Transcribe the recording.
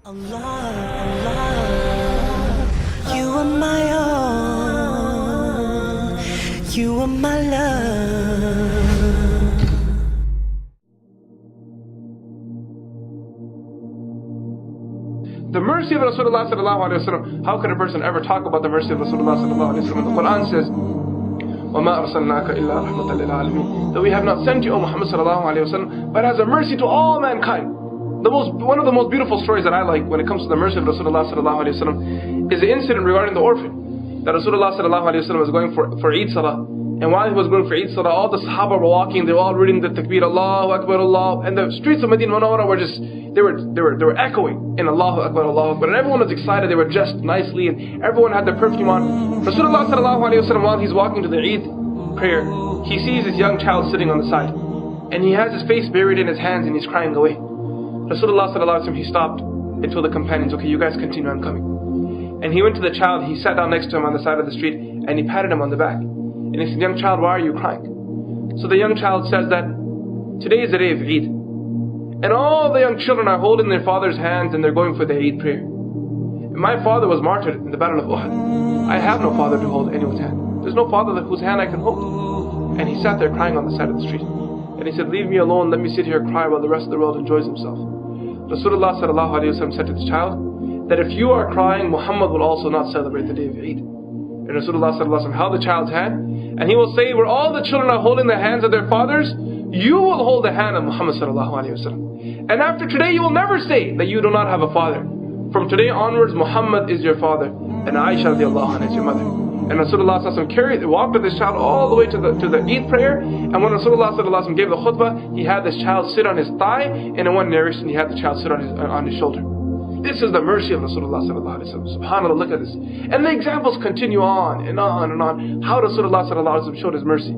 Allah, Allah, you are my all, you are my love. The mercy of Rasulullah sallallahu alaihi wasallam. How could a person ever talk about the mercy of Rasulullah sallallahu alaihi wasallam? The Quran says, وَمَا أَرْسَلْنَاكَ إِلَّا رَحْمَةً لِلْعَالَمِينَ. That we have not sent you, O Muhammad sallallahu alaihi wasallam, but as a mercy to all mankind. One of the most beautiful stories that I like when it comes to the mercy of Rasulullah sallallahu alaihi wasallam is the incident regarding the orphan. That Rasulullah sallallahu alaihi wasallam was going for Eid Salah, and while he was going for Eid Salah, all the Sahaba were walking. They were all reading the Takbir, Allahu Akbar, Allah, and the streets of Medina Munawwara were just they were echoing in Allahu Akbar, Allahu Akbar, and everyone was excited. They were dressed nicely, and everyone had their perfume on. Rasulullah sallallahu alaihi wasallam, while he's walking to the Eid prayer, he sees this young child sitting on the side, and he has his face buried in his hands, and he's crying away. Rasulullah sallallahu alaihi wasallam, he stopped and told the companions, okay, you guys continue, I'm coming. And he went to the child, he sat down next to him on the side of the street, and he patted him on the back. And he said, young child, why are you crying? So the young child says that today is the day of Eid, and all the young children are holding their father's hands and they're going for the Eid prayer. And my father was martyred in the battle of Uhud. I have no father to hold anyone's hand. There's no father whose hand I can hold. And he sat there crying on the side of the street. And he said, leave me alone, let me sit here and cry while the rest of the world enjoys himself. Rasulullah sallallahu alaihi wasallam said to the child that if you are crying, Muhammad will also not celebrate the day of Eid. And Rasulullah sallallahu alaihi wasallam held the child's hand, and he will say, where all the children are holding the hands of their fathers, you will hold the hand of Muhammad sallallahu alaihi wasallam. And after today, you will never say that you do not have a father. From today onwards, Muhammad is your father, and Aisha radiallahu anha is your mother. And Rasulullah sallallahu alaihi wasallam walked with this child all the way to the Eid prayer. And when Rasulullah sallallahu alaihi wasallam gave the khutbah, he had this child sit on his thigh, and in one narration, he had the child sit on his shoulder. This is the mercy of Rasulullah sallallahu alaihi wasallam. SubhanAllah, look at this. And the examples continue on and on and on. How Rasulullah sallallahu alaihi wasallam showed his mercy.